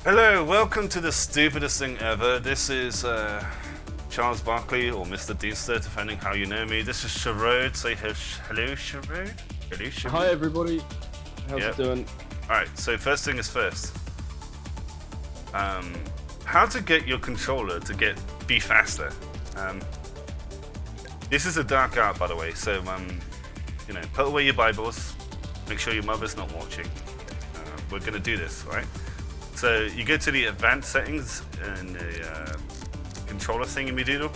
Hello, welcome to the stupidest thing ever. This is Charles Barkley or Mr. Deanster, depending how you know me. This is Cirode. Say hello, Cirode. Hello, Cirode. Hi everybody. How's it doing? Alright, so first thing is first. How to get your controller to be faster. This is a dark art, by the way, so you know, put away your Bibles. Make sure your mother's not watching. We're gonna do this, right? So you go to the advanced settings and the controller thingy-me-doodle.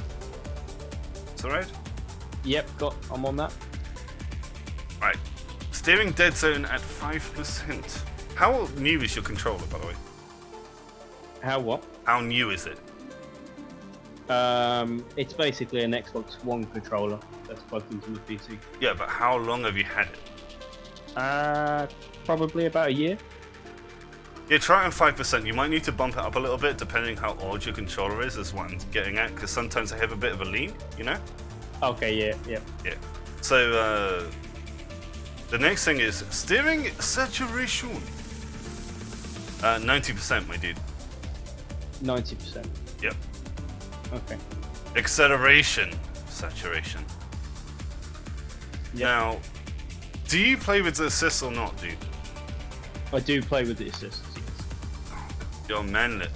It's alright? Yep, I'm on that. Right. Steering dead zone at 5%. How new is your controller, by the way? How what? How new is it? It's basically an Xbox One controller that's plugged into the PC. Yeah, but how long have you had it? Probably about a year. Yeah, try it on 5%. You might need to bump it up a little bit depending how old your controller is what I'm getting at, because sometimes they have a bit of a lean, you know? Okay, yeah. So, the next thing is steering saturation. 90%, my dude. 90%. Yep. Okay. Acceleration saturation. Yep. Now, do you play with the assist or not, dude? I do play with the assists, yes. You're manlet.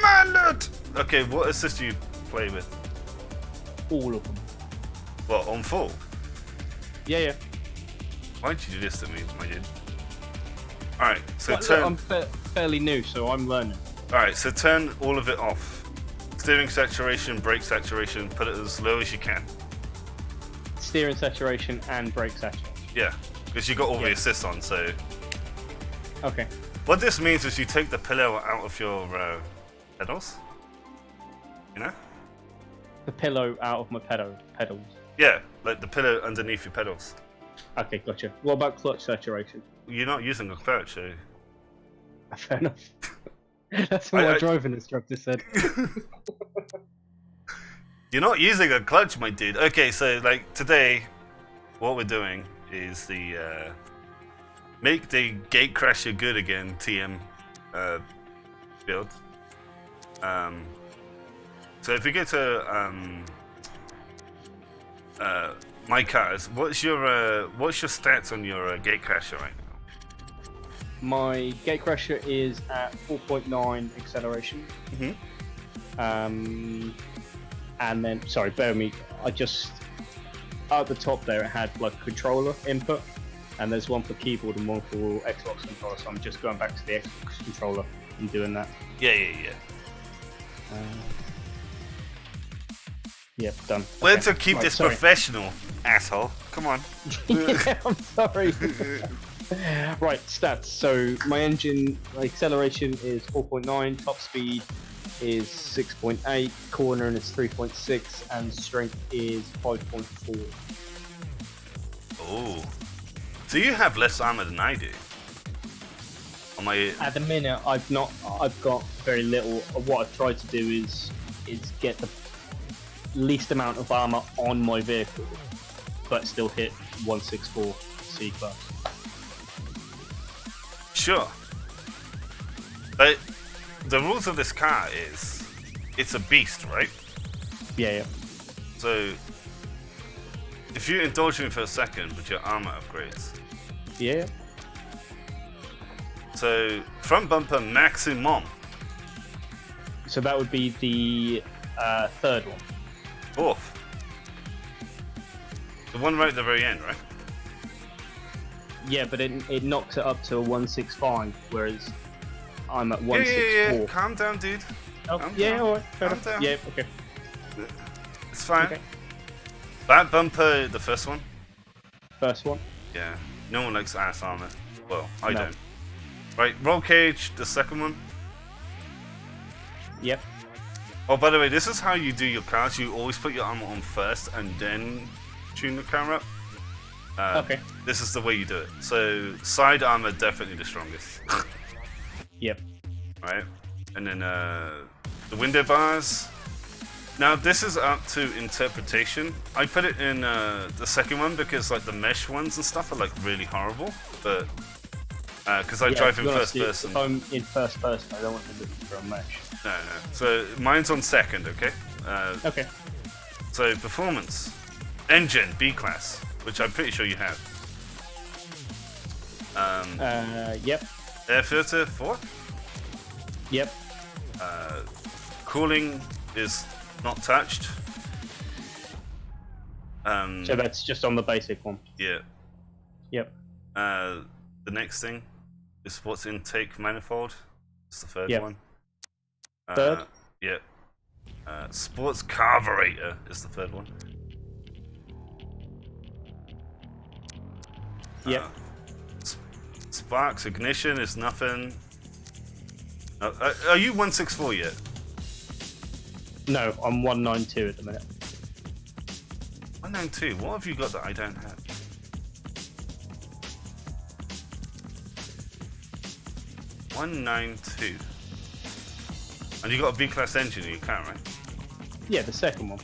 Manlet! Okay, what assist do you play with? All of them. What, on full? Yeah. Why'd you do this to me, my dude? Alright, so Look, turn... I'm fairly new, so I'm learning. Alright, so turn all of it off. Steering saturation, brake saturation, put it as low as you can. Steering saturation and brake saturation. Yeah, because you got all the assists on, so... Okay. What this means is you take the pillow out of your pedals. You know? The pillow out of my pedals. Yeah, like the pillow underneath your pedals. Okay, gotcha. What about clutch saturation? You're not using a clutch, so... Fair enough. That's what my driving instructor said. You're not using a clutch, my dude. Okay, so like today, what we're doing is the make the Gatecrasher good again TM build. So if we go to my cars, what's your stats on your Gatecrasher right now? My Gatecrasher is at 4.9 acceleration. And then, sorry, bear with me. I just at the top there it had like controller input, and there's one for keyboard and one for Xbox controller. So I'm just going back to the Xbox controller and doing that. Yeah. Yep, done. Where to keep this professional, asshole? Come on. Yeah, I'm sorry. Right, stats. So my engine acceleration is 4.9, top speed is 6.8, cornering is 3.6, and strength is 5.4. Oh, so you have less armor than I do. On my... At the minute, I've got very little. What I've tried to do is get the least amount of armor on my vehicle, but still hit 164 C class. Sure. But the rules of this car is it's a beast, right? Yeah. So if you indulge me for a second with your armor upgrades. Yeah. So front bumper maximum. So that would be the third one. Fourth. The one right at the very end, right? Yeah, but it knocks it up to a 165, whereas I'm at 164. Yeah. Calm down, dude. Oh, Calm yeah, down. alright, fair Calm enough. down. Yeah, okay. It's fine. Okay. Back bumper, the first one. First one. Yeah. No one likes ass armor. Well, I No. don't. Right, roll cage, the second one. Yep. Oh, by the way, this is how you do your cars. You always put your armor on first and then tune the car up. Okay. This is the way you do it. So, side armor, definitely the strongest. Yep. Right? And then the window bars. Now, this is up to interpretation. I put it in the second one because like the mesh ones and stuff are like really horrible. But Because I drive in first person. If I'm in first person, I don't want to look for a mesh. No. So mine's on second, okay? Okay. So performance. Engine, B-class, which I'm pretty sure you have. Yep. Air filter, 4. Yep. Cooling is not touched. So that's just on the basic one. Yeah. Yep. The next thing is sports intake manifold. It's the third one. Third? Yeah. Sports carburetor is the third one. Yep. Sparks ignition is nothing. Are you 164 yet? No, I'm 192 at the minute. 192. What have you got that I don't have? $192. And you got a B-class engine in your car, right? Yeah, the second one.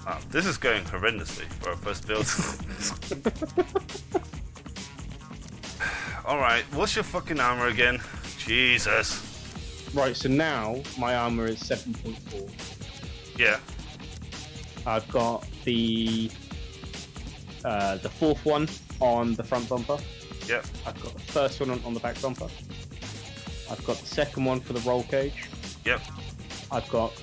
Wow, this is going horrendously for our first build. Alright, what's your fucking armor again? Jesus. Right, so now my armor is 7.4. Yeah. I've got the fourth one on the front bumper. Yep. I've got the first one on the back bumper. I've got the second one for the roll cage. Yep. I've got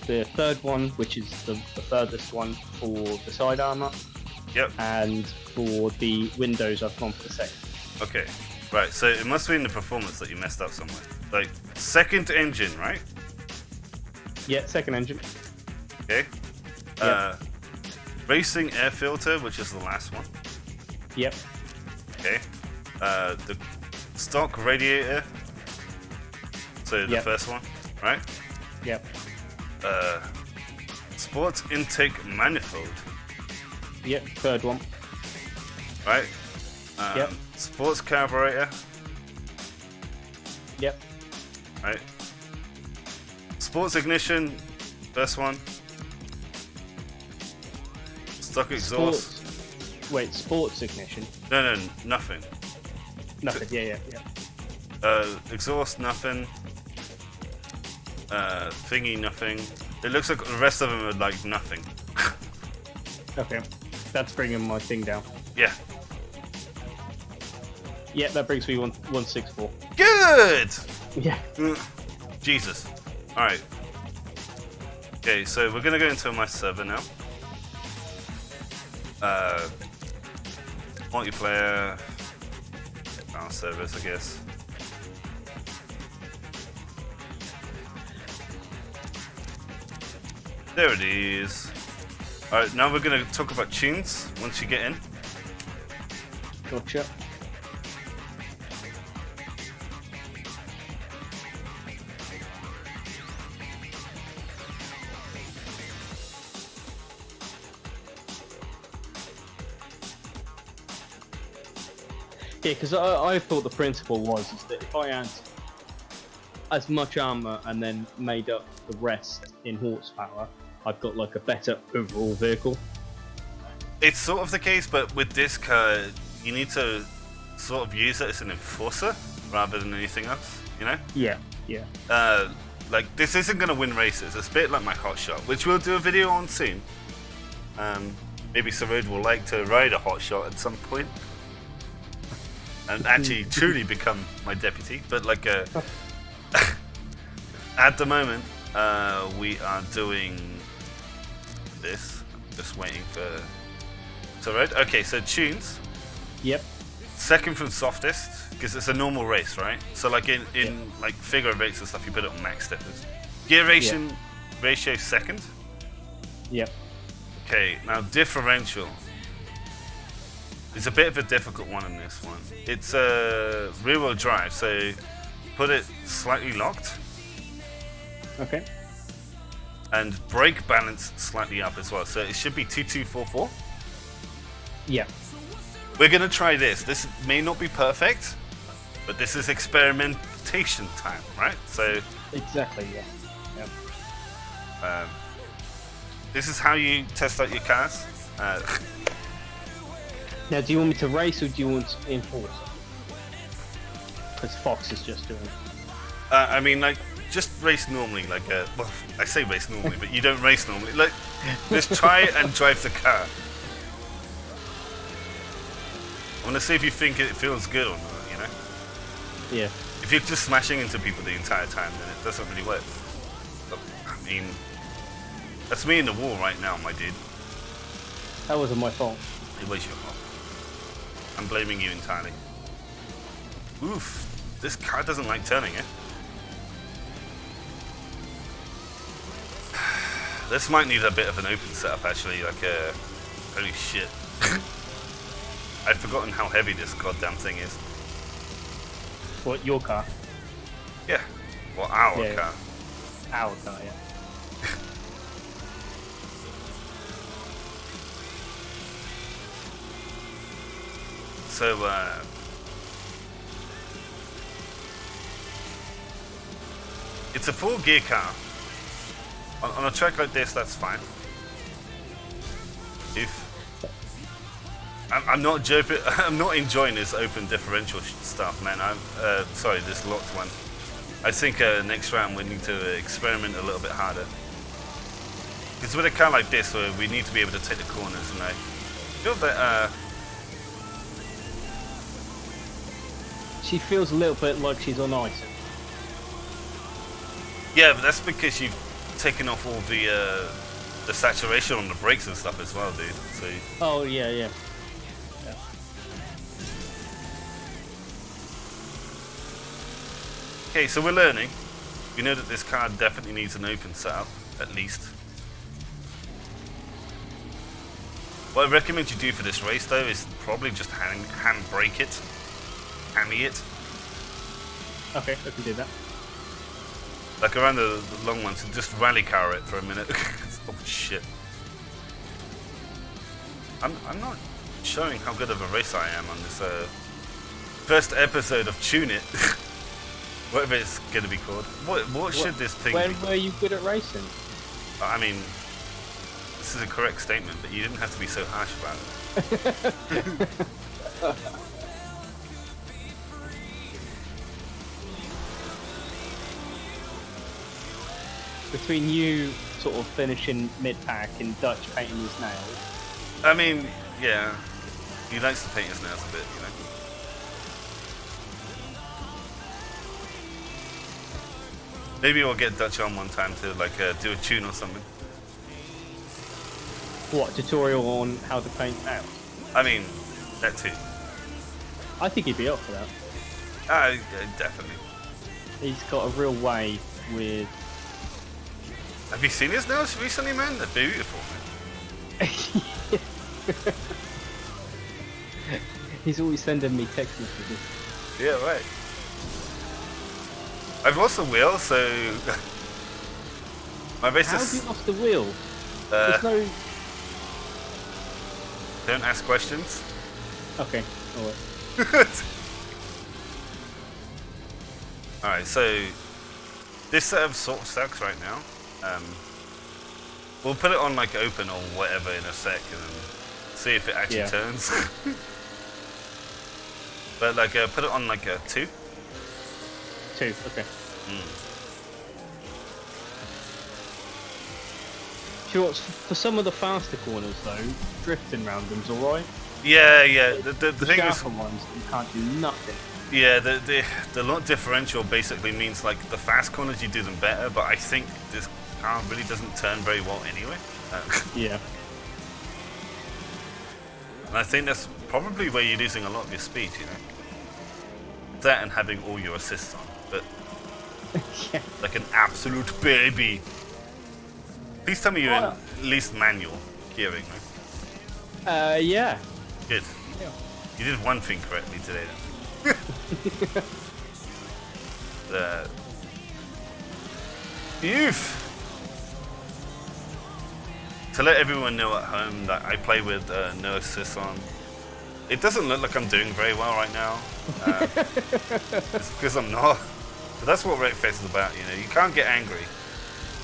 the third one, which is the furthest one for the side armor. Yep. And for the windows, I've gone for the second. Okay. Right, so it must be in the performance that you messed up somewhere. Like, second engine, right? Yeah, second engine. Okay. Yep. Racing air filter, which is the last one. Yep. Okay. The stock radiator. So the first one, right? Yep. Sports intake manifold. Yep, third one. Right? Yep. Sports carburetor. Yep. Right? Sports ignition, first one. Stock exhaust. Sports ignition? No, nothing. Nothing, yeah. Exhaust, nothing. Thingy, nothing. It looks like the rest of them are like nothing. Okay, that's bringing my thing down. Yeah. Yeah, that brings me 164. Good! Yeah. Jesus. Alright. Okay, so we're gonna go into my server now. Multiplayer. Our servers, I guess. There it is. Alright, now we're gonna talk about tunes once you get in. Gotcha. Yeah, because I thought the principle was is that if I had as much armor and then made up the rest in horsepower, I've got like a better overall vehicle. It's sort of the case, but with this car, you need to sort of use it as an enforcer rather than anything else, you know? Yeah. Like, this isn't going to win races. It's a bit like my hot shot, which we'll do a video on soon. Maybe Cirode will like to ride a hot shot at some point. And actually truly become my deputy. But like, at the moment, we are doing this. Just waiting for Cirode. Okay, so tunes. Yep. Second from softest, because it's a normal race, right? So like in like figure rates and stuff, you put it on max steppers. Gear ratio second. Yep. Okay, now differential. It's a bit of a difficult one in this one. It's a rear-wheel drive, so put it slightly locked. Okay. And brake balance slightly up as well, so it should be 2244. Yeah. We're gonna try this. This may not be perfect, but this is experimentation time, right? So exactly, yeah. this is how you test out your cars. Now, do you want me to race or do you want to enforce? because Fox is just doing it. I mean, like, just race normally. Like, well, I say race normally, but you don't race normally. Like, just try and drive the car. I want to see if you think it feels good or not, you know? Yeah. If you're just smashing into people the entire time, then it doesn't really work. But, I mean, that's me in the wall right now, my dude. That wasn't my fault. It was your fault. I'm blaming you entirely. Oof, this car doesn't like turning, eh? This might need a bit of an open setup, actually. Like, holy shit. I've forgotten how heavy this goddamn thing is. What, your car? Yeah. Well, our Yeah. car. Our car, yeah. So, it's a 4-gear car. On a track like this, that's fine. I'm not joking. I'm not enjoying this open differential stuff, man. Sorry, this locked one. I think next round we need to experiment a little bit harder. Because with a car like this, we need to be able to take the corners, and I feel that. She feels a little bit like she's on ice. Yeah, but that's because you've taken off all the saturation on the brakes and stuff as well, dude. So. Oh yeah, yeah. Okay, so we're learning. We know that this car definitely needs an open setup, at least. What I recommend you do for this race, though, is probably just hand brake it, hammy it. Okay, I can do that. Like around the long ones, and just rally car it for a minute. Oh shit! I'm not showing how good of a racer I am on this first episode of Tune It. Whatever it's gonna be called. What should this thing be? When were you good at racing? I mean, this is a correct statement, but you didn't have to be so harsh about it. Between you sort of finishing mid-pack and Dutch painting his nails. I mean, yeah, he likes to paint his nails a bit, you know. Maybe we'll get Dutch on one time to like do a tune or something. What, tutorial on how to paint nails? I mean, that too. I think he'd be up for that. Yeah, definitely. He's got a real way with... Have you seen his nails recently, man? They're beautiful, man. He's always sending me text messages. Yeah, right. I've lost the wheel, so my race How have you lost the wheel? There's no... Don't ask questions. Okay, alright. Alright, so this setup sort of sucks right now. We'll put it on like open or whatever in a sec and then see if it actually turns. But like put it on like a 2. 2, okay. Do you know what, for some of the faster corners though, drifting round them's alright. Yeah, yeah. The thing is, sharper ones, you can't do nothing. yeah, the lot differential basically means like the fast corners you do them better, but I think this car really doesn't turn very well anyway. Yeah. And I think that's probably where you're losing a lot of your speed, you know. That and having all your assists on, but Yeah. like an absolute baby. Please tell me you're in at least manual gearing, right? Yeah. Good. Yeah. You did one thing correctly today then. Youth! To let everyone know at home that I play with no assists on. It doesn't look like I'm doing very well right now. It's because I'm not. But that's what Wreckfest is about, you know. You can't get angry.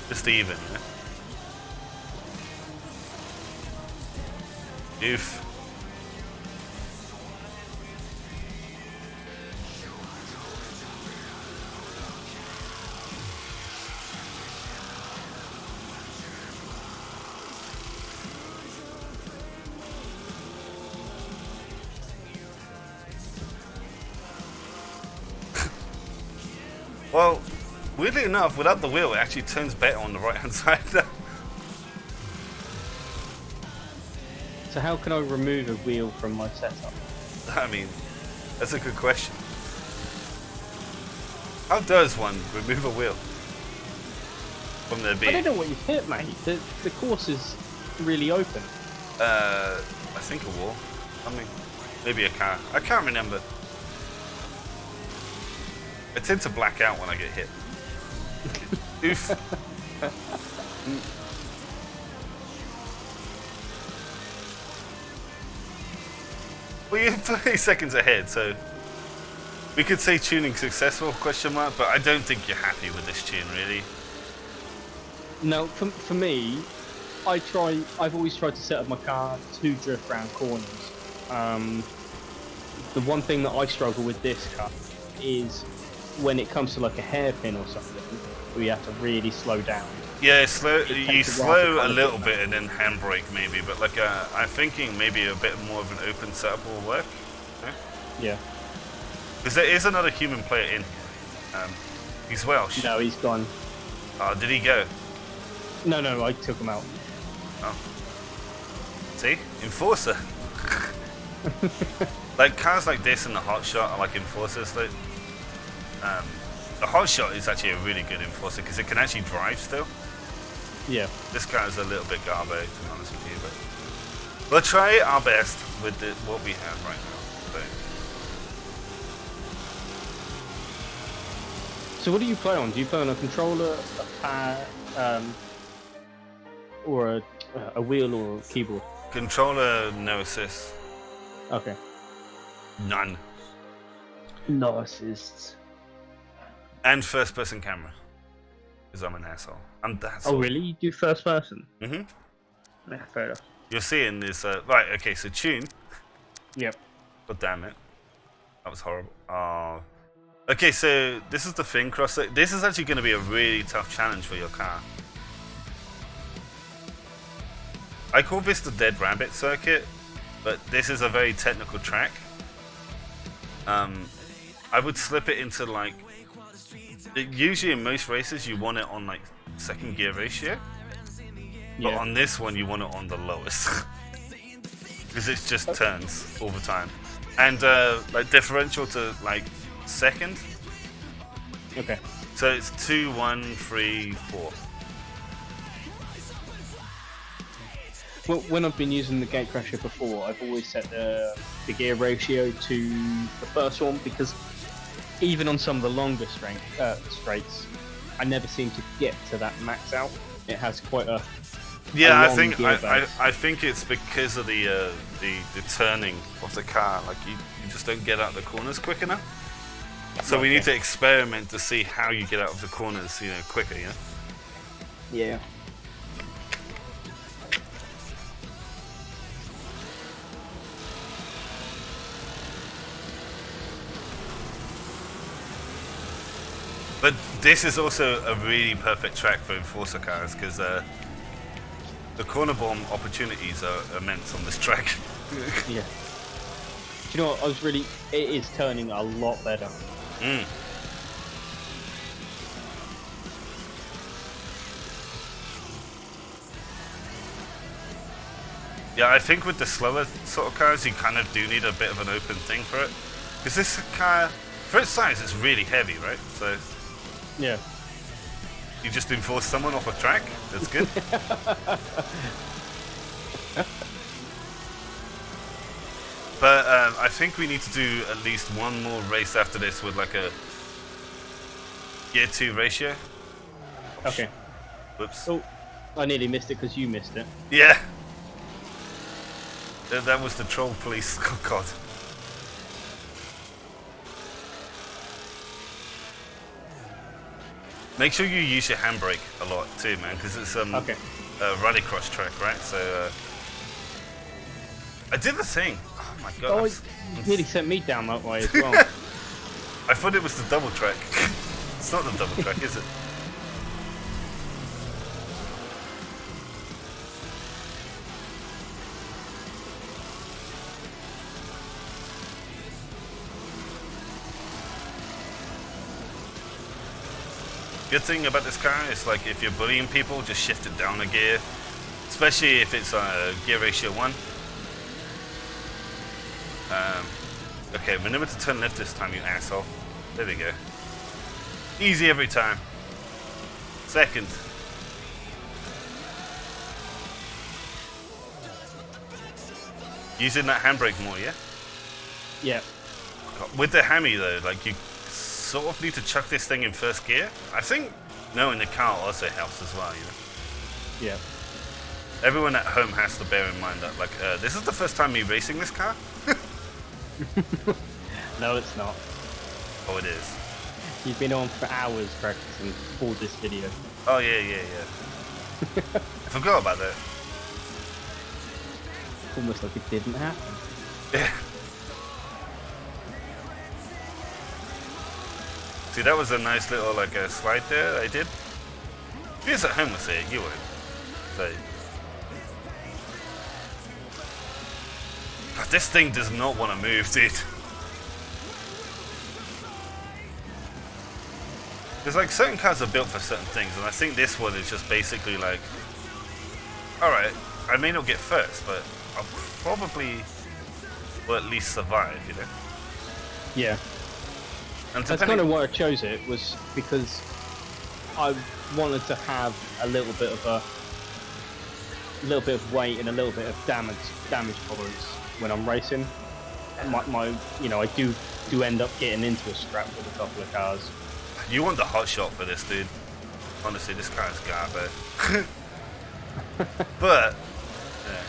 Just even, you know. Youth. Well, weirdly enough, without the wheel, it actually turns better on the right-hand side. So how can I remove a wheel from my setup? I mean, that's a good question. How does one remove a wheel from their I beat? don't know what you've hit, mate. The course is really open. I think a wall. I mean, maybe a car. I can't remember. I tend to black out when I get hit. Oof. Well, you're 30 seconds ahead, so we could say tuning successful, question mark, but I don't think you're happy with this tune, really. No, for me, I've always tried to set up my car to drift round corners. The one thing that I struggle with this car is when it comes to like a hairpin or something, where you have to really slow down. Yeah, slow. You takes a while to slow a kind of little get bit and then handbrake maybe, but like I'm thinking maybe a bit more of an open setup will work. Yeah. Because there is another human player in here. He's Welsh. No, he's gone. Oh, did he go? No, I took him out. Oh. See? Enforcer. Like cars like this and the hot shot are like enforcers. Like, the hot shot is actually a really good enforcer because it can actually drive still. Yeah. This car is a little bit garbage, to be honest with you, but we'll try our best with what we have right now. So what do you play on? Do you play on a controller, a pad, or a wheel or a keyboard? Controller, no assist. Okay. None. No assists. And first person camera. Because I'm an asshole. I'm that asshole. Oh really? You do first person? Mm-hmm. Yeah, fair enough. You're seeing this, right, okay, so tune. Yep. God damn it. That was horrible. Oh. Okay, so this is the thing, Crosser. This is actually going to be a really tough challenge for your car. I call this the Dead Rabbit circuit, but this is a very technical track. I would slip it into like... Usually in most races you want it on like second gear ratio. But on this one you want it on the lowest. Because it just turns all the time. And like differential to like second. Okay. So it's 2, 1, 3, 4. Well, when I've been using the Gatecrasher before, I've always set the gear ratio to the first one because even on some of the longer straights, I never seem to get to that max out. It has quite a yeah. a long I think it's because of the turning of the car. Like you just don't get out of the corners quick enough. So we need to experiment to see how you get out of the corners, you know, quicker. Yeah. Yeah. But this is also a really perfect track for enforcer cars because the corner bomb opportunities are immense on this track. Yeah. Do you know what? It is turning a lot better. Mm. Yeah, I think with the slower sort of cars, you kind of do need a bit of an open thing for it. Because this car, for its size, it's really heavy, right? So Yeah. you just enforce someone off a track. That's good. But I think we need to do at least one more race after this with like a gear 2 ratio. Okay. Whoops. Oh, I nearly missed it because you missed it. Yeah. That was the troll police. Oh god. Make sure you use your handbrake a lot too, man, because it's a rallycross track, right? So I did the thing. Oh my god. Oh, it nearly sent me down that way as well. I thought it was the double track. It's not the double track, is it? Good thing about this car is like if you're bullying people, just shift it down a gear, especially if it's gear ratio 1. Okay, remember to turn left this time, you asshole. There we go. Easy every time. Second. Using that handbrake more, yeah? Yeah. With the hammy though, like you sort of need to chuck this thing in first gear. I think knowing the car also helps as well, you know? Yeah. Everyone at home has to bear in mind that, like, this is the first time me racing this car. No, it's not. Oh, it is. You've been on for hours practicing for this video. Oh, yeah. I forgot about that. Almost like it didn't happen. Yeah. See, that was a nice little, like, slide there I did. If you was at home would see it, you won't. So. God, this thing does not want to move, dude. There's like certain cars are built for certain things, and I think this one is just basically like, alright, I may not get first, but I'll probably will at least survive, you know? Yeah. And That's kind of why I chose it, was because I wanted to have a little bit of weight and a little bit of damage tolerance when I'm racing. My you know, I do end up getting into a scrap with a couple of cars. You want the hot shot for this, dude. Honestly, this car is garbage. But yeah.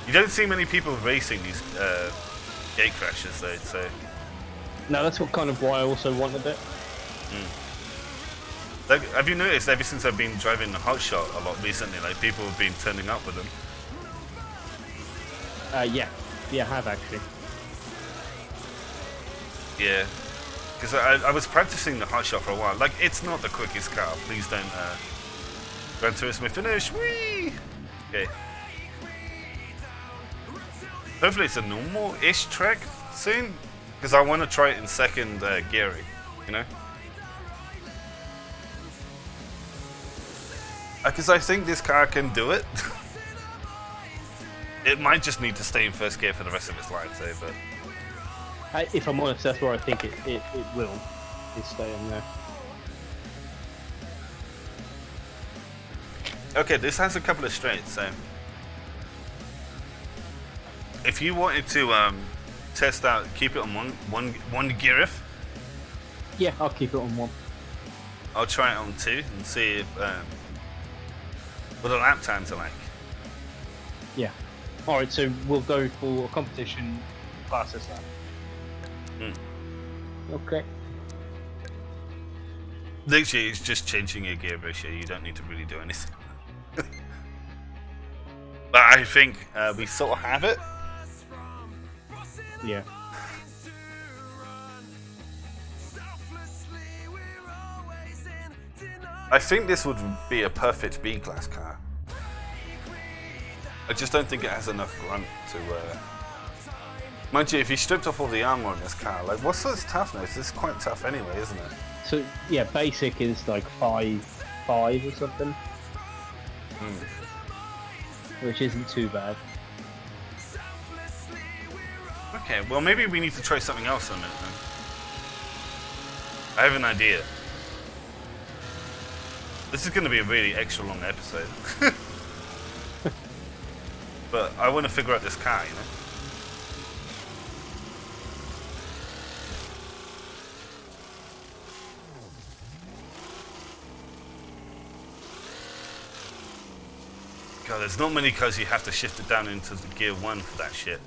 You don't see many people racing these Gatecrashers though, so. No, that's what kind of why I also wanted it. Like, have you noticed ever since I've been driving the hot shot a lot recently, like people have been turning up with them? Yeah, I have actually. Yeah, because I was practicing the hot shot for a while. Like, it's not the quickest car. Please don't Gran Turismo finish. Whee! Okay. Hopefully it's a normal-ish track soon, because I want to try it in second gearing, you know? Because I think this car can do it. It might just need to stay in first gear for the rest of its life, though, but... If I'm honest, that's where I think it will. Is stay in there. Okay, this has a couple of straights, so... If you wanted to test out, keep it on one gear if. Yeah, I'll keep it on 1. I'll try it on 2 and see if, what the lap times are like. Yeah. Alright, so we'll go for a competition class as that. Okay. Literally, it's just changing your gear ratio. You don't need to really do anything. But I think we sort of have it. Yeah. I think this would be a perfect B-class car. I just don't think it has enough grunt to... Mind you, if you stripped off all the armor on this car, like, what's this toughness? This is quite tough anyway, isn't it? So, yeah, basic is like 5 or something. Which isn't too bad. Okay, well, maybe we need to try something else on it then. I have an idea. This is going to be a really extra long episode. But I want to figure out this car, you know? God, there's not many cars you have to shift it down into the gear 1 for that shit.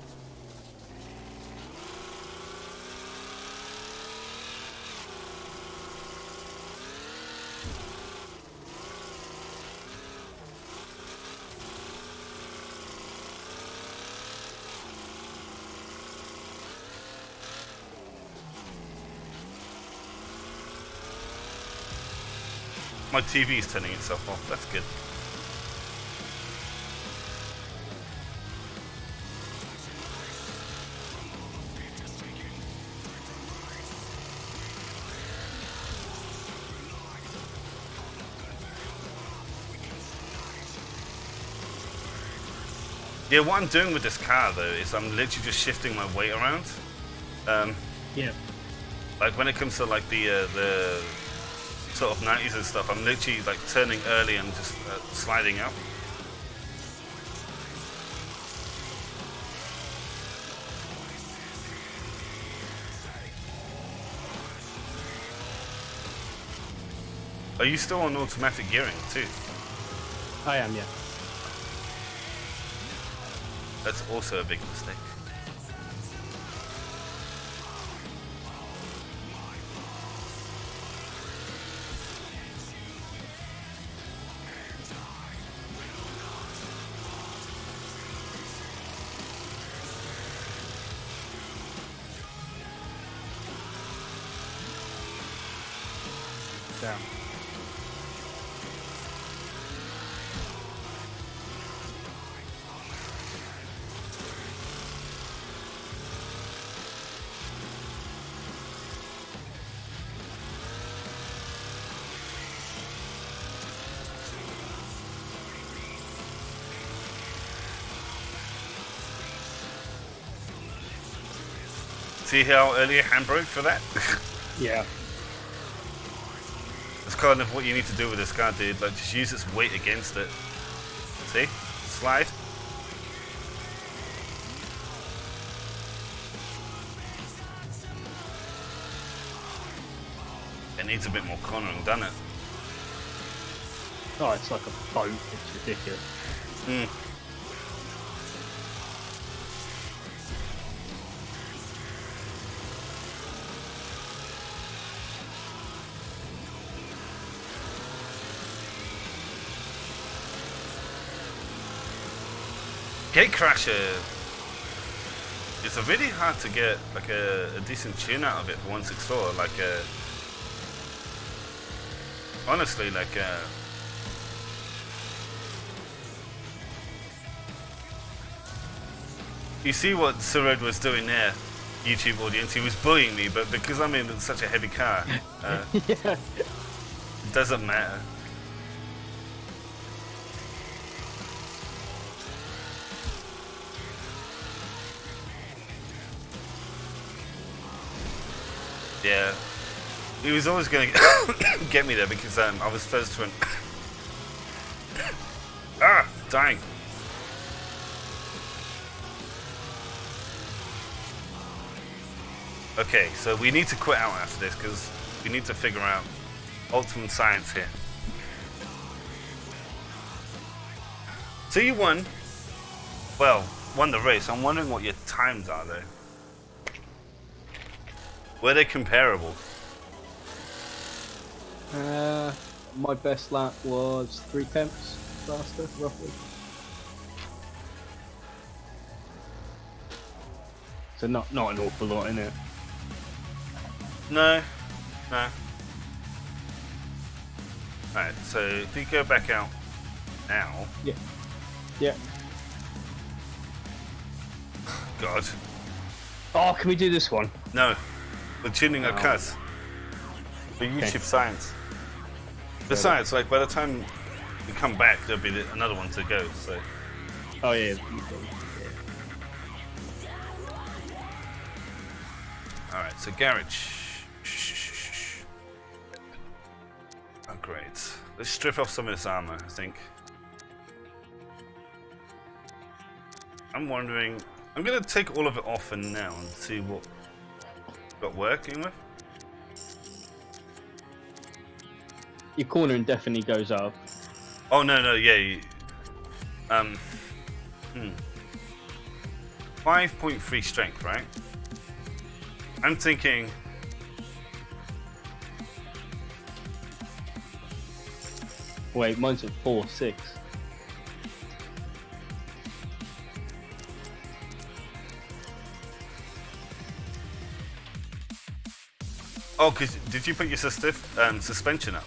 My TV is turning itself off, that's good. Yeah, what I'm doing with this car though is I'm literally just shifting my weight around. Yeah. Like when it comes to like the sort of 90s and stuff, I'm literally like turning early and just sliding out. Are you still on automatic gearing too? I am, yeah. That's also a big mistake. Down. See how early I handbrake for that? Yeah. That's kind of what you need to do with this car, dude. Like, just use its weight against it. See? Slide. It needs a bit more cornering, doesn't it? Oh, it's like a boat. It's ridiculous. Hmm. Gatecrasher. It's really hard to get like a decent tune out of it for 164. Like honestly, like you see what Cirode was doing there, YouTube audience. He was bullying me, but because I'm in such a heavy car, Yeah. it doesn't matter. Yeah, he was always going to get me there because I was first to an dying. Okay, so we need to quit out after this because we need to figure out ultimate science here. So you won. Well, won the race. I'm wondering what your times are though. Were they comparable? My best lap was 3/10 faster, roughly. So not an awful lot, innit? No. No. Alright, so if you go back out now. Yeah. Yeah. God. Oh, can we do this one? No. We're tuning our Oh. cars. For YouTube Okay. science. Besides, like by the time we come back, there'll be another one to go. So. Oh yeah. All right. So garage. Oh great. Let's strip off some of this armor. I think. I'm wondering. I'm gonna take all of it off and now and see what got working with. Your cornering definitely goes up. Oh no, yeah. 5.3 strength, right? I'm thinking. Wait, mine's at 4.6. Oh, cause did you put your suspension up?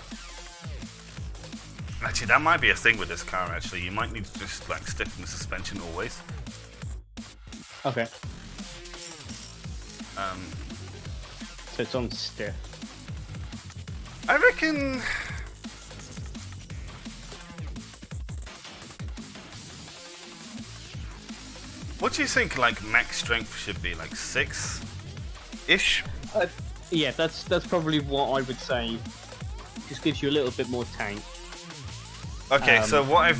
Actually, that might be a thing with this car. Actually, you might need to just like stiffen the suspension always. Okay. So it's on stiff. I reckon. what do you think? Like max strength should be like 6-ish. Yeah, that's probably what I would say. Just gives you a little bit more tank. Okay, so what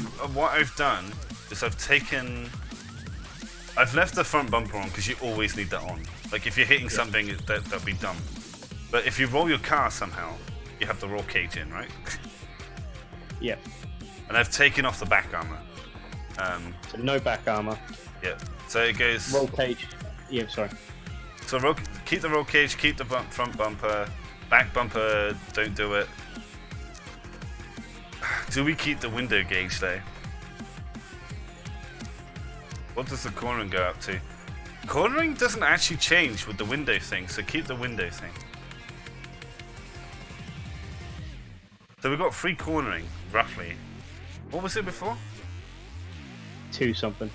I've done is I've left the front bumper on because you always need that on. Like if you're hitting something, that'll be dumb. But if you roll your car somehow, you have the roll cage in, right? Yeah. And I've taken off the back armor. So no back armor. Yeah. So it goes. Roll cage. Yeah, sorry. So keep the roll cage, keep the front bumper, back bumper. Don't do it. Do we keep the window gauge though? What does the cornering go up to? Cornering doesn't actually change with the window thing, so keep the window thing. So we've got 3 cornering, roughly. What was it before? 2 something.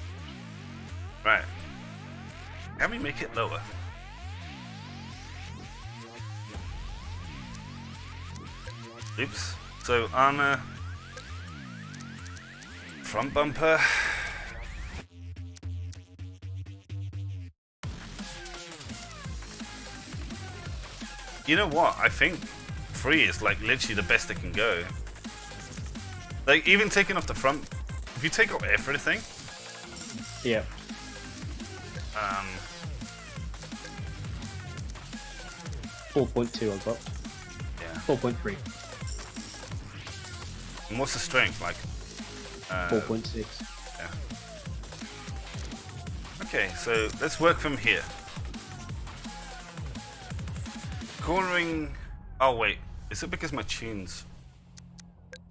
Right. Can we make it lower? Oops. So armor. Front bumper. You know what? I think 3 is like literally the best it can go. Like even taking off the front, if you take off everything. Yeah. 4.2 I got. Yeah. 4.3. And what's the strength like? 4.6. Yeah. Okay, so let's work from here. Cornering. Oh wait, is it because my tunes?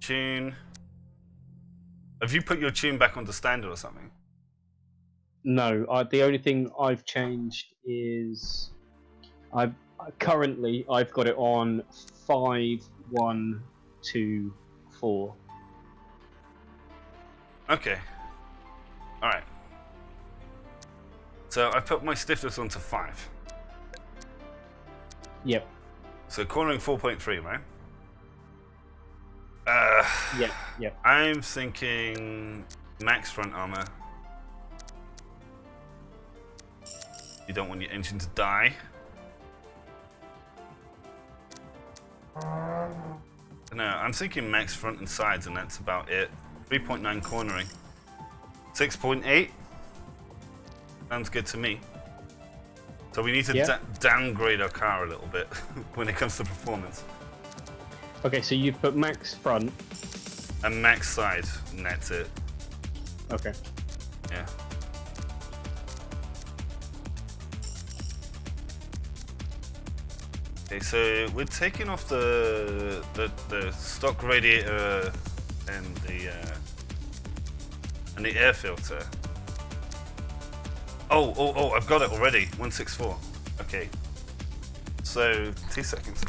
Tune. Have you put your tune back onto standard or something? No, the only thing I've changed is I've got it on 5, 1, 2, 4. Okay. All right. So I put my stiffness onto 5. Yep. So cornering 4.3, right? Yep. I'm thinking max front armor. You don't want your engine to die. No, I'm thinking max front and sides, and that's about it. 3.9 cornering. 6.8. Sounds good to me. So we need to downgrade our car a little bit when it comes to performance. Okay, so you've put max front. And max side, and that's it. Okay. Yeah. Okay, so we're taking off the stock radiator and the air filter. Oh, I've got it already. 164. Okay. So 2 seconds.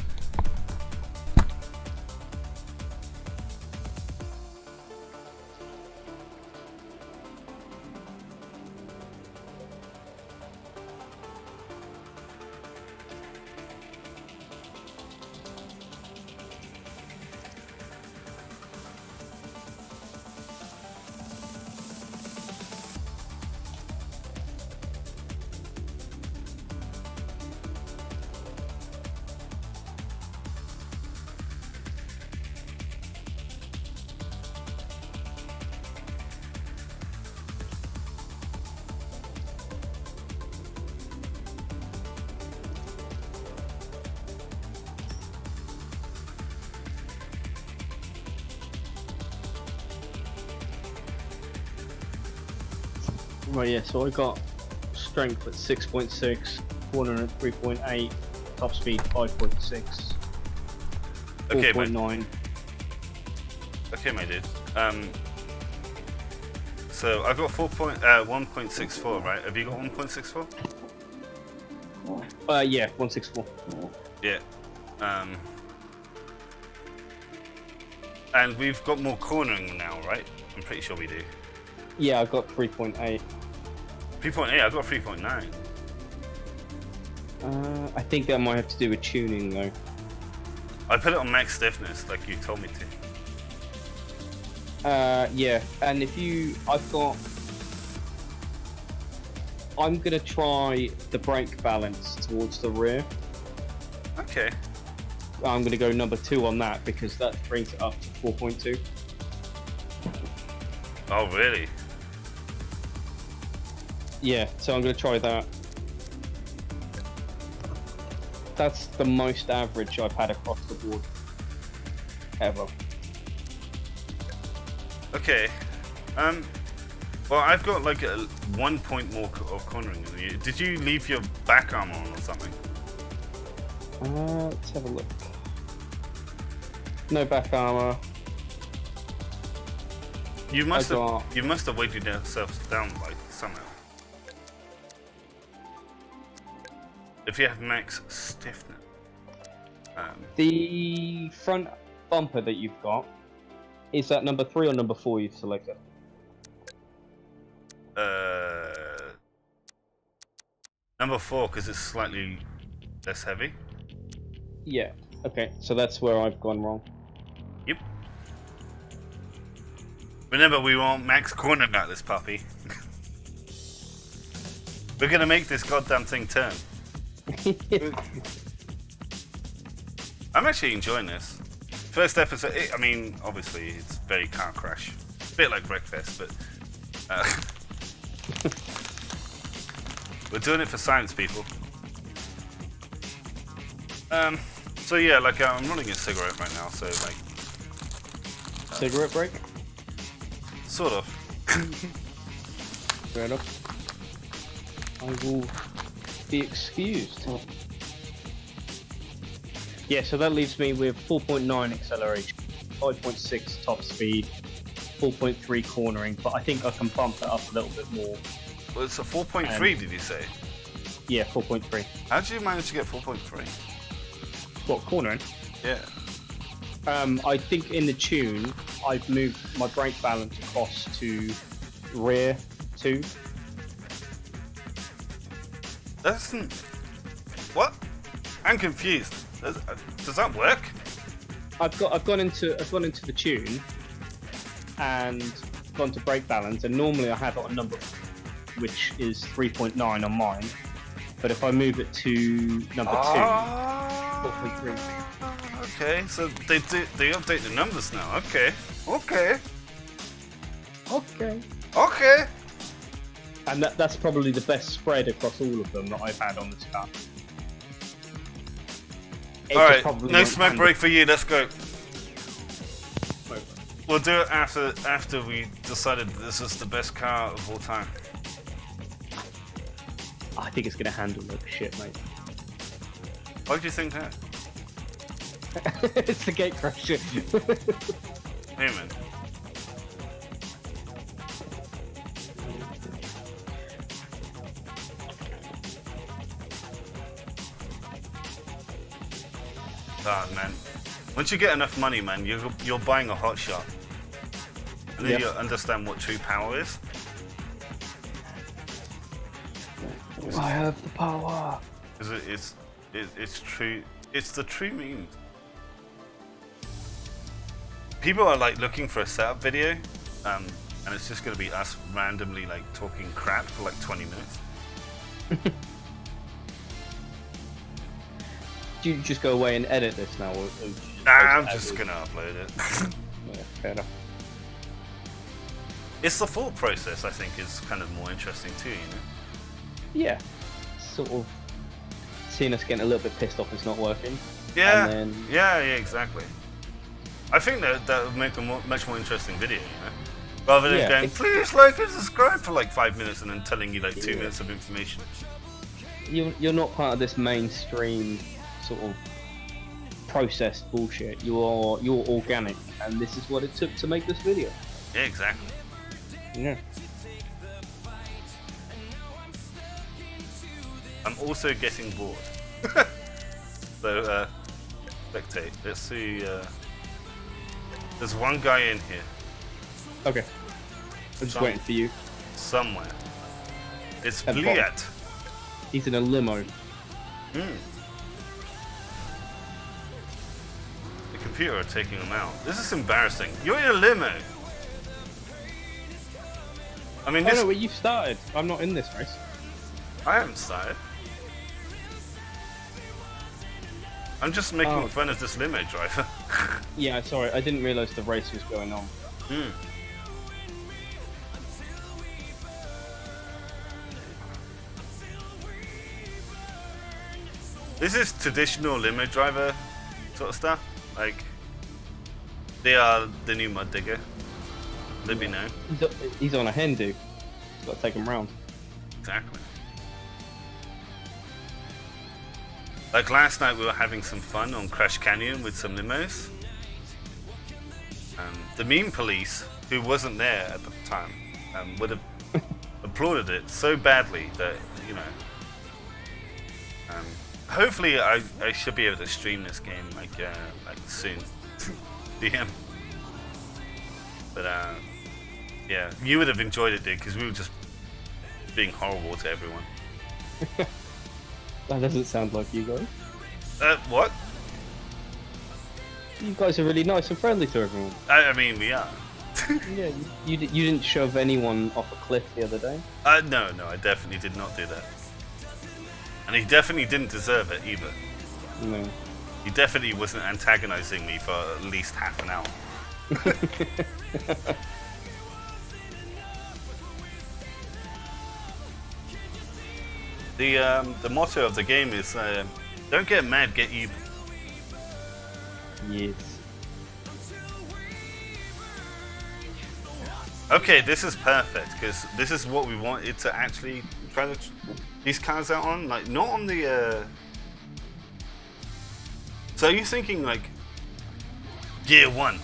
Right, yeah, so I got strength at 6.6, corner at 3.8, top speed 5.6, Okay, 4.9. Okay, my dude. So I've got 1.64, right? Have you got 1.64? Yeah, 164. Yeah. And we've got more cornering now, right? I'm pretty sure we do. Yeah, I got 3.8. 3.8, I've got 3.9. I think that might have to do with tuning though. I put it on max stiffness, like you told me to. Yeah, and if you, I've got I'm gonna try the brake balance towards the rear. Okay. I'm gonna go number 2 on that because that brings it up to 4.2. Oh, really? Yeah, so I'm gonna try that. That's the most average I've had across the board ever. Okay. Well, I've got like 1 point more of cornering than you. Did you leave your back arm on or something? Let's have a look. No back armor. You must have weighted yourself down like somehow. If you have max stiffness. The front bumper that you've got, is that number 3 or number 4 you've selected? Number 4 because it's slightly less heavy. Yeah. Okay, so that's where I've gone wrong. Yep. Remember, we want max corner nut this puppy. We're gonna make this goddamn thing turn. I'm actually enjoying this. First episode, I mean, obviously it's very car crash. A bit like Wreckfest, but... we're doing it for science, people. So yeah, like I'm rolling a cigarette right now, so like... Cigarette break? Sort of. Fair enough. I will be excused. Yeah, so that leaves me with 4.9 acceleration, 5.6 top speed, 4.3 cornering, but I think I can bump it up a little bit more. Well, it's a 4.3, did you say? Yeah, 4.3. How did you manage to get 4.3? What, cornering? Yeah. I think in the Toon, I've moved my brake balance across to rear 2. Doesn't... What? I'm confused. Does that work? I've gone into the Toon and gone to brake balance, and normally I have it on number, which is 3.9 on mine. But if I move it to number 2, 4.3. Okay, so they update the numbers now. Okay. And that's probably the best spread across all of them that I've had on this car. Alright, no smoke break for you, let's go. We'll do it after we decided this is the best car of all time. I think it's going to handle like shit, mate. Why do you think that? It's the Gatecrasher. Hey man. Ah, man. Once you get enough money, man, you're buying a hot shot. And then you understand what true power is. I have the power. It's true. It's the true meaning. People are like looking for a setup video, and it's just gonna be us randomly like talking crap for like 20 minutes. Do you just go away and edit this now? Or Nah, I'm just gonna upload it. Yeah, fair enough. It's the thought process, I think, is kind of more interesting too, you know? Yeah. Sort of seeing us getting a little bit pissed off it's not working. Yeah, and then... yeah, exactly. I think that would make a much more interesting video, you know? Rather than going, please like and subscribe for like 5 minutes and then telling you like 2 minutes of information. You're not part of this mainstream sort of processed bullshit. You're organic, and this is what it took to make this video. Yeah, exactly. Yeah. I'm also getting bored. So, spectate. Let's see. There's one guy in here. Okay. I'm just waiting for you. Somewhere. It's Ep1. Bliat. He's in a limo. The computer are taking him out. This is embarrassing. You're in a limo. I mean, I know where you started. I'm not in this race. I haven't started. I'm just making fun of this limo driver. Yeah, sorry, I didn't realise the race was going on. Hmm. This is traditional limo driver sort of stuff. Like, they are the new mud digger. Let me know. He's on a hen do. Got to take him round. Exactly. Like last night we were having some fun on Crash Canyon with some limos. The meme police, who wasn't there at the time, would have applauded it so badly that, you know... hopefully I should be able to stream this game like soon. DM. But yeah, you would have enjoyed it, dude, because we were just being horrible to everyone. That doesn't sound like you guys. What? You guys are really nice and friendly to everyone. I mean, we are. Yeah, you didn't shove anyone off a cliff the other day. No, I definitely did not do that. And he definitely didn't deserve it either. No. He definitely wasn't antagonizing me for at least half an hour. The motto of the game is don't get mad, get even. Yes. Okay, this is perfect because this is what we wanted to actually try these cars out on, like not on the. So are you thinking like Gear 1?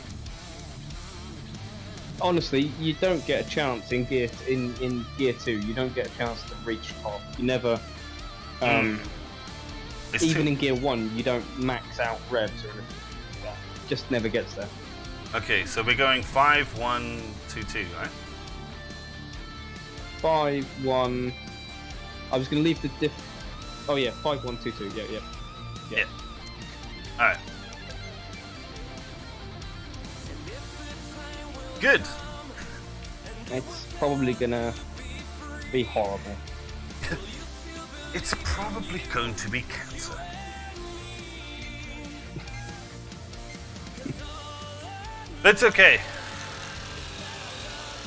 Honestly, you don't get a chance in Gear 2. You don't get a chance to reach top. You never. Even in Gear 1, you don't max out revs or anything. Yeah, just never gets there. Okay, so we're going 5, 1, 2, 2, right? 5, 1. I was going to leave the diff. Oh yeah, 5, 1, 2, 2. Yeah. All right. Good. It's probably gonna be horrible. It's probably going to be cancer. That's okay.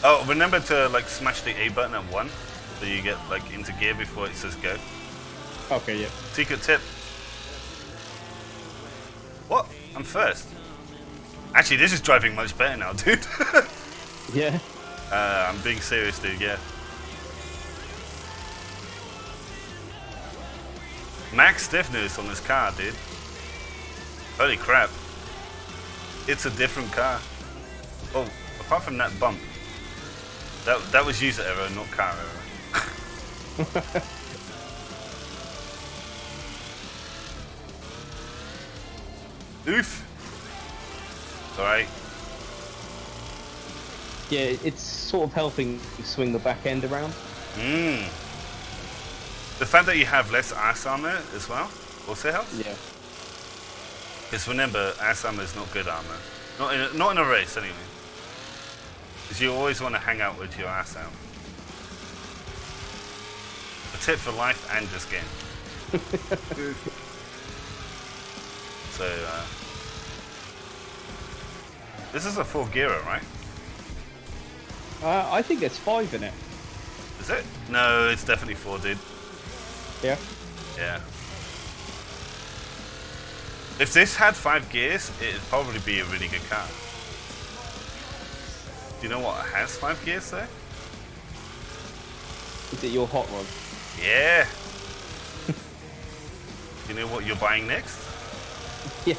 Oh, remember to like smash the A button at 1, so you get like into gear before it says go. Okay, yeah. Secret tip. What? I'm first. Actually, this is driving much better now, dude. Yeah. I'm being serious, dude. Yeah. Max stiffness on this car, dude. Holy crap. It's a different car. Oh, apart from that bump. That was user error, not car error. Oof. Alright. Yeah, it's sort of helping swing the back end around. The fact that you have less ass armor as well also helps. Yeah. Because remember, ass armor is not good armor. Not in a race, anyway. Because you always want to hang out with your ass out. A tip for life and this game. So, this is a 4-gearer, right? I think there's 5 in it. Is it? No, it's definitely 4, dude. Yeah. Yeah. If this had 5 gears, it'd probably be a really good car. Do you know what has 5 gears though? Is it your hot rod? Yeah. You know what you're buying next? Yeah.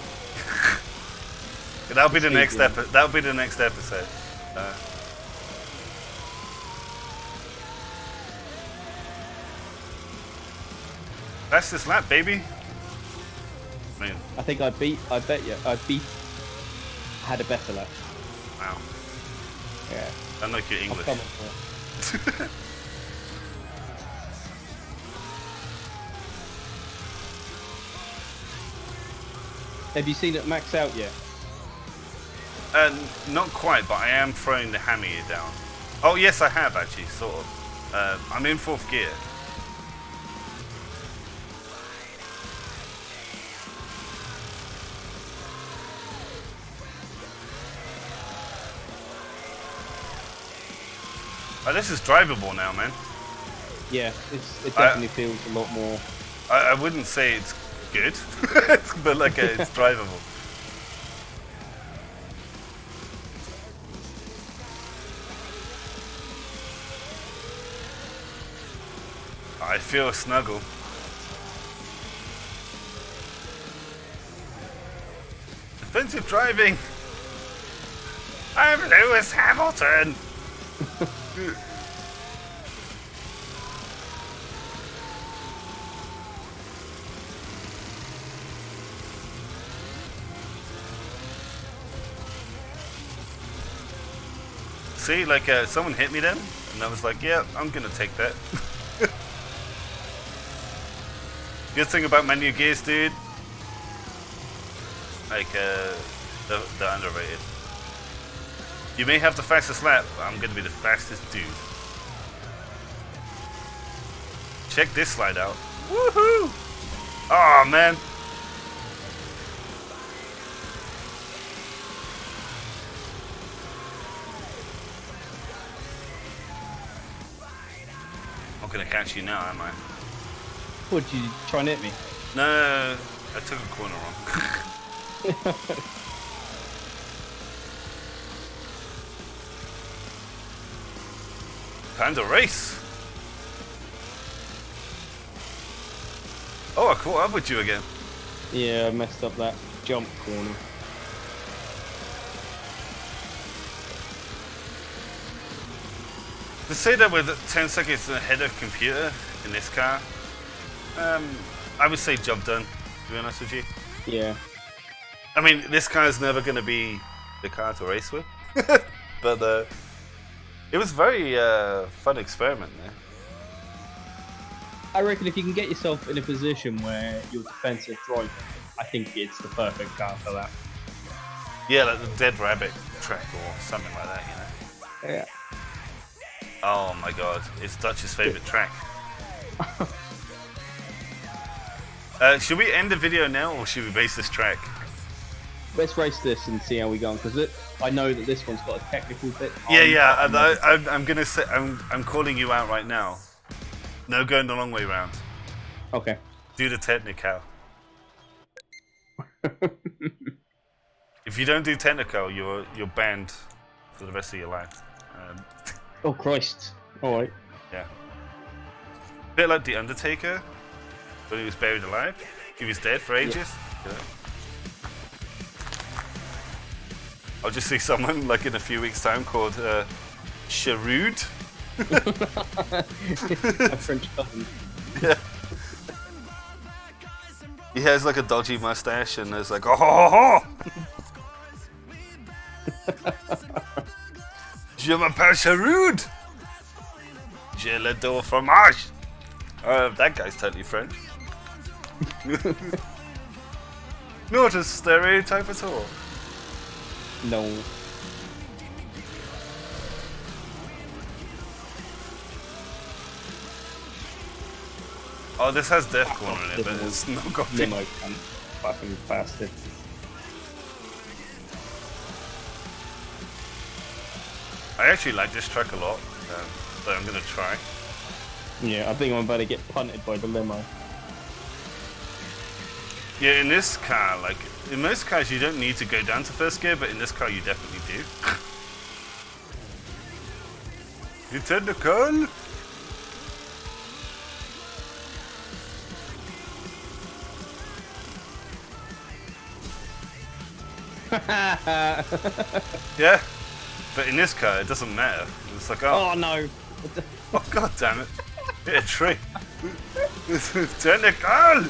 That'll be the next episode. That'll be the next episode. That's this lap, baby. I mean, I think I had a better lap. wow. Yeah. I like your English. I'll come up for it. Have you seen it max out yet? Not quite, but I am throwing the hammy down. Oh yes, I have actually, sort of. I'm in 4th gear. Oh, this is drivable now, man. Yeah, it definitely feels a lot more. I wouldn't say it's good, but like it's drivable. I feel a snuggle. Defensive driving. I'm Lewis Hamilton. See, like someone hit me then, and I was like, yeah, I'm gonna take that. Good thing about my new gears, dude. Like, they're underrated. You may have the fastest lap, but I'm gonna be the fastest dude. Check this slide out. Woohoo! Oh man. I'm gonna catch you now, am I? What, did you try and hit me? No, I took a corner wrong. Time to race. Oh, I caught up with you again. Yeah, I messed up that jump corner. To say that we're 10 seconds ahead of computer in this car, I would say job done, to be honest with you. Yeah. I mean, this car is never going to be the car to race with, but it was very fun experiment there. I reckon if you can get yourself in a position where you're defensive driving, I think it's the perfect car for that. Yeah, like the Dead Rabbit track or something like that, you know? Yeah. Oh my god, it's Dutch's favourite track. Should we end the video now, or should we base this track? Let's race this and see how we go on, because I know that this one's got a technical bit. I'm gonna say I'm calling you out right now. No going the long way round. Okay. Do the technical. If you don't do technical, you're banned for the rest of your life. Oh Christ! All right. Yeah. Bit like the Undertaker, when he was buried alive. He was dead for ages. Yeah. I'll just see someone like in a few weeks' time called Cirode. A French cousin. Yeah. He has like a dodgy mustache and there's like, oh ho ho ho! Je m'appelle Cirode! J'ai le dos fromage! That guy's totally French. Not a stereotype at all. No. Oh, this has Death Corner in it, but it's not got limo cunt. Fucking bastard. I actually like this track a lot, so I'm gonna try. Yeah, I think I'm about to get punted by the limo. Yeah, in this car, like, in most cars you don't need to go down to first gear, but in this car you definitely do. You technical? Yeah, but in this car it doesn't matter. It's like, Oh no! oh god damn it! Hit a tree. Technical.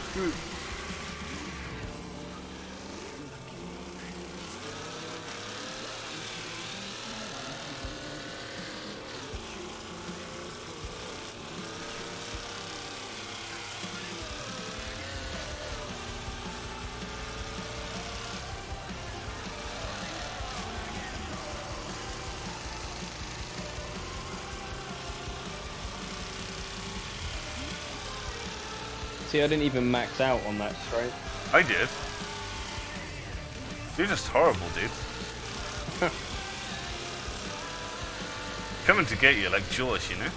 See, I didn't even max out on that straight. I did. You're just horrible, dude. coming to get you, like Jaws, you know?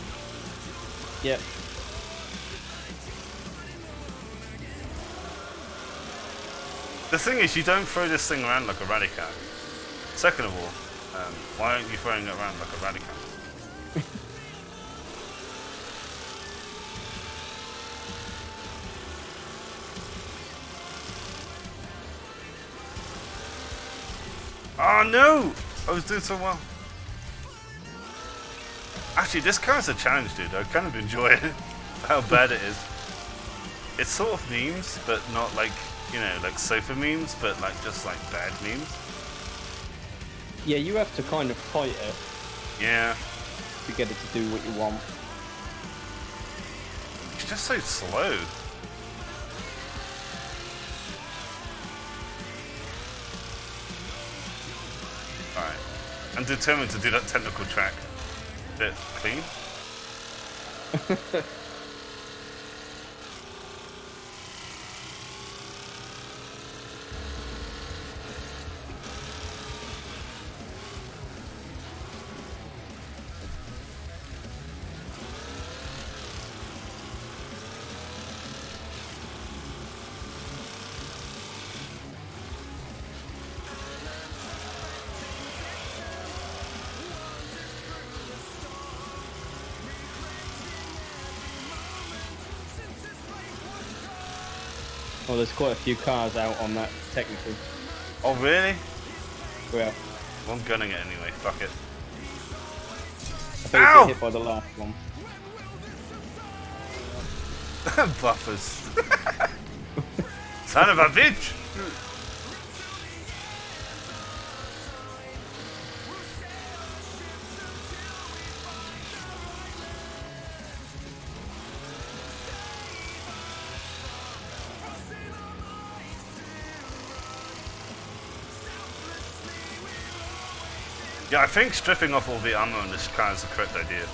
Yep. The thing is, you don't throw this thing around like a Radicat. Second of all, why aren't you throwing it around like a Radicat? Oh no! I was doing so well. Actually, this car's a challenge, dude. I kind of enjoy it. How bad it is. It's sort of memes, but not like, you know, like sofa memes, but like just like bad memes. Yeah, you have to kind of fight it Yeah. to get it to do what you want. It's just so slow. Alright. I'm determined to do that technical track. Bit clean. Oh, there's quite a few cars out on that technical. Oh really? Yeah. Well, I'm gunning it anyway, fuck it. I think Ow! we get hit by the last one. Buffers. Son of a bitch! Yeah, I think stripping off all the ammo in this car is the correct idea.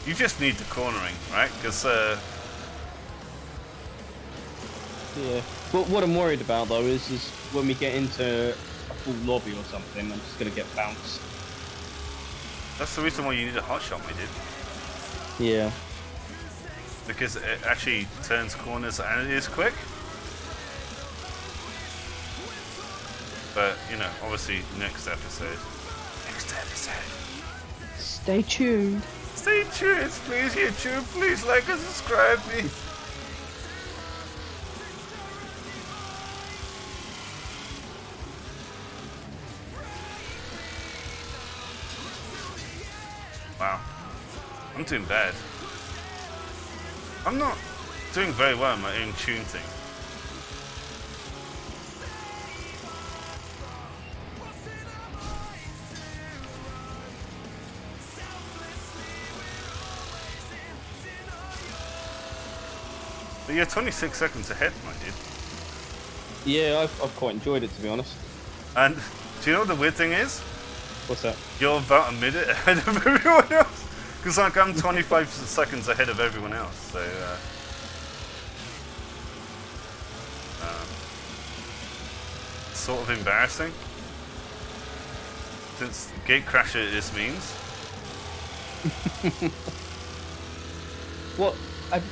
You just need the cornering, right? Because, Yeah. But what I'm worried about though is when we get into a full lobby or something, I'm just gonna get bounced. that's the reason why you need a hot shot, my dude. Yeah. Because it actually turns corners and it is quick. But, you know, obviously next episode. Next episode. Stay tuned. Stay tuned, please, YouTube. Please like and subscribe me. Wow. I'm doing bad. I'm not doing very well in my own tune thing. But you're 26 seconds ahead, my dude. Yeah, I've quite enjoyed it to be honest. And do you know what the weird thing is? What's that? You're about a minute ahead of everyone else. Because like I'm 25 seconds ahead of everyone else. So, sort of embarrassing. Since Gatecrasher this means.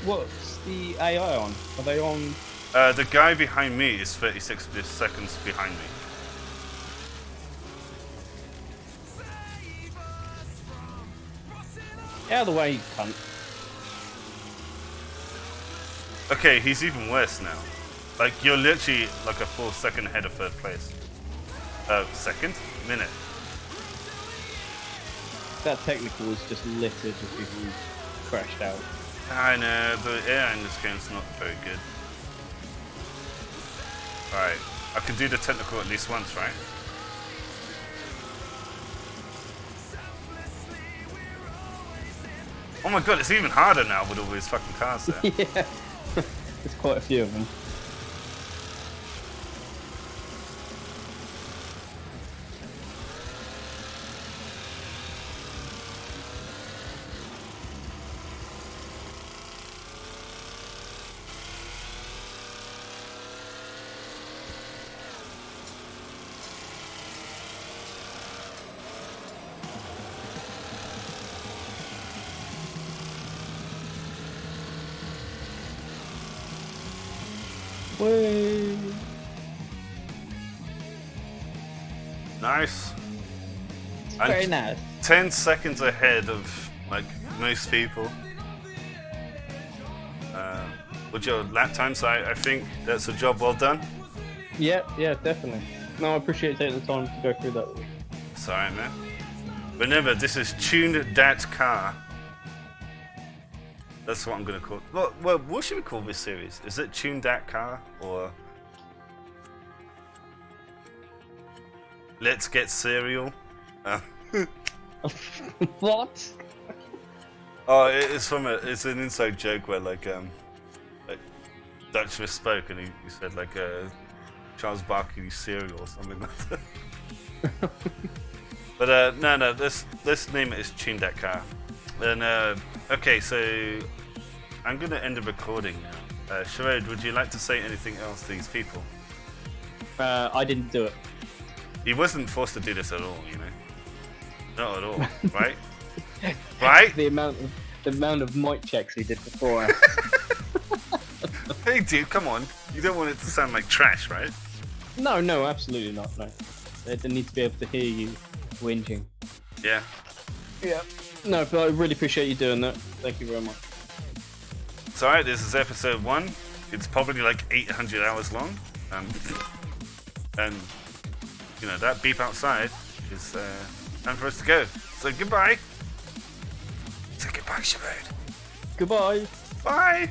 What's the AI on? Are they on? The guy behind me is 36 seconds behind me. Out of the way, you cunt. Okay, he's even worse now. Like, you're literally like a full second ahead of third place. Second? Minute. That technical is just littered with people who crashed out. I know, the air in this game's not very good. Alright, I can do the technical at least once, right? Oh my god, it's even harder now with all these fucking cars there. Yeah. There's quite a few of them. Whee! Nice. Very nice. 10 seconds ahead of like most people. With your lap time, so I think that's a job well done. Yeah, definitely. No, I appreciate taking the time to go through that with me. Sorry, man. Remember, this is Tuned Dat Car. That's what I'm gonna call it. Well, what should we call this series? Is it Tuned Dat Car or Let's Get Cereal? What? Oh, it's an inside joke where like Dutch misspoke and he said like Charles Barkley cereal or something like that. But no, let's name it as Tune That Car. And okay, so I'm gonna end the recording now. Cirode, would you like to say anything else to these people? I didn't do it. He wasn't forced to do this at all, you know. Not at all, right? Right? The amount of mic checks we did before. Hey, dude, come on. You don't want it to sound like trash, right? No, absolutely not. No, they need to be able to hear you whinging. Yeah. Yeah. No, but I really appreciate you doing that. Thank you very much. It's alright, this is episode 1. It's probably like 800 hours long. And, you know, that beep outside is time for us to go. So goodbye. Say goodbye, Cirode. Goodbye. Bye.